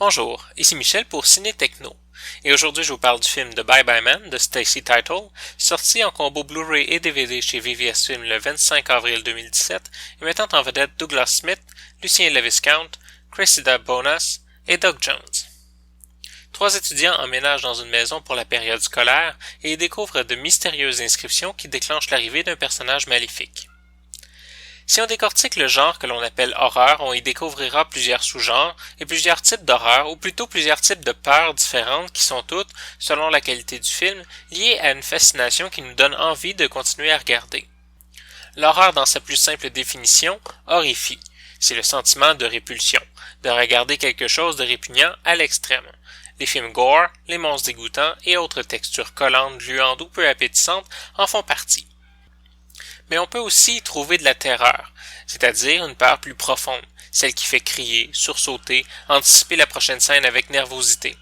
Bonjour, ici Michel pour Ciné Techno, et aujourd'hui je vous parle du film The Bye Bye Man de Stacy Title, sorti en combo Blu-ray et DVD chez VVS Film le 25 avril 2017 et mettant en vedette Douglas Smith, Lucien Lewis-Count, Cressida Bonas et Doug Jones. Trois étudiants emménagent dans une maison pour la période scolaire et y découvrent de mystérieuses inscriptions qui déclenchent l'arrivée d'un personnage maléfique. Si on décortique le genre que l'on appelle horreur, on y découvrira plusieurs sous-genres et plusieurs types d'horreur, ou plutôt plusieurs types de peurs différentes qui sont toutes, selon la qualité du film, liées à une fascination qui nous donne envie de continuer à regarder. L'horreur dans sa plus simple définition horrifie. C'est le sentiment de répulsion, de regarder quelque chose de répugnant à l'extrême. Les films gore, les monstres dégoûtants et autres textures collantes, gluantes ou peu appétissantes en font partie. Mais on peut aussi y trouver de la terreur, c'est-à-dire une peur plus profonde, celle qui fait crier, sursauter, anticiper la prochaine scène avec nervosité.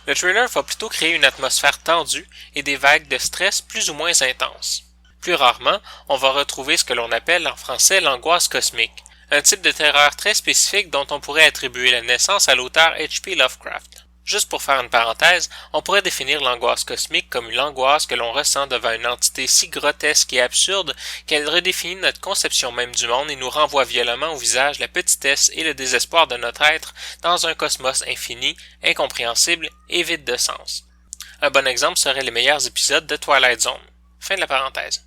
Le thriller va plutôt créer une atmosphère tendue et des vagues de stress plus ou moins intenses. Plus rarement, on va retrouver ce que l'on appelle en français l'angoisse cosmique, un type de terreur très spécifique dont on pourrait attribuer la naissance à l'auteur H.P. Lovecraft. Juste pour faire une parenthèse, on pourrait définir l'angoisse cosmique comme l'angoisse que l'on ressent devant une entité si grotesque et absurde qu'elle redéfinit notre conception même du monde et nous renvoie violemment au visage la petitesse et le désespoir de notre être dans un cosmos infini, incompréhensible et vide de sens. Un bon exemple serait les meilleurs épisodes de Twilight Zone. Fin de la parenthèse.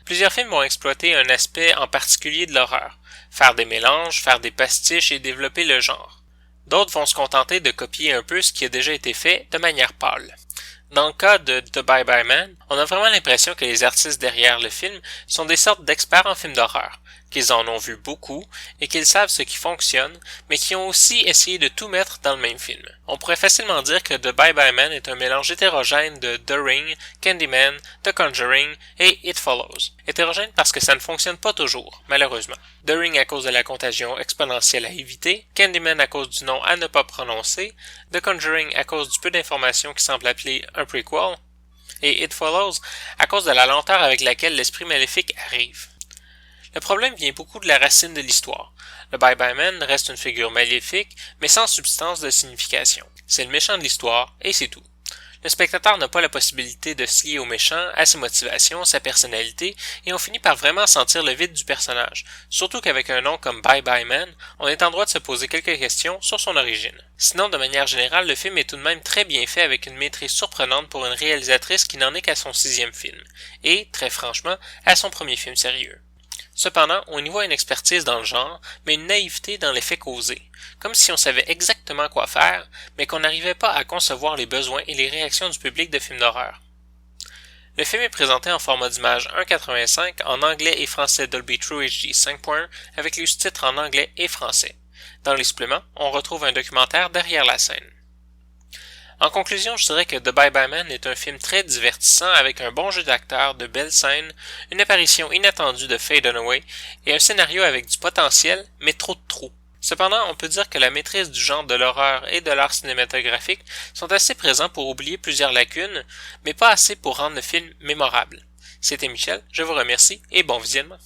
Plusieurs films vont exploiter un aspect en particulier de l'horreur, faire des mélanges, faire des pastiches et développer le genre. D'autres vont se contenter de copier un peu ce qui a déjà été fait de manière pâle. Dans le cas de The Bye Bye Man, on a vraiment l'impression que les artistes derrière le film sont des sortes d'experts en films d'horreur, qu'ils en ont vu beaucoup et qu'ils savent ce qui fonctionne, mais qui ont aussi essayé de tout mettre dans le même film. On pourrait facilement dire que The Bye Bye Man est un mélange hétérogène de The Ring, Candyman, The Conjuring et It Follows. Hétérogène parce que ça ne fonctionne pas toujours, malheureusement. The Ring à cause de la contagion exponentielle à éviter, Candyman à cause du nom à ne pas prononcer, The Conjuring à cause du peu d'informations qui semble appeler un prequel, et It Follows à cause de la lenteur avec laquelle l'esprit maléfique arrive. Le problème vient beaucoup de la racine de l'histoire. Le Bye Bye Man reste une figure maléfique, mais sans substance de signification. C'est le méchant de l'histoire, et c'est tout. Le spectateur n'a pas la possibilité de se lier au méchant, à ses motivations, sa personnalité, et on finit par vraiment sentir le vide du personnage. Surtout qu'avec un nom comme Bye Bye Man, on est en droit de se poser quelques questions sur son origine. Sinon, de manière générale, le film est tout de même très bien fait avec une maîtrise surprenante pour une réalisatrice qui n'en est qu'à son 6e film, et, très franchement, à son premier film sérieux. Cependant, on y voit une expertise dans le genre, mais une naïveté dans l'effet causé, comme si on savait exactement quoi faire, mais qu'on n'arrivait pas à concevoir les besoins et les réactions du public de films d'horreur. Le film est présenté en format d'image 1.85 en anglais et français Dolby True HD 5.1 avec les sous-titres en anglais et français. Dans les suppléments, on retrouve un documentaire derrière la scène. En conclusion, je dirais que The Bye Bye Man est un film très divertissant avec un bon jeu d'acteurs, de belles scènes, une apparition inattendue de Faye Dunaway et un scénario avec du potentiel, mais trop de trous. Cependant, on peut dire que la maîtrise du genre de l'horreur et de l'art cinématographique sont assez présents pour oublier plusieurs lacunes, mais pas assez pour rendre le film mémorable. C'était Michel, je vous remercie et bon visionnement.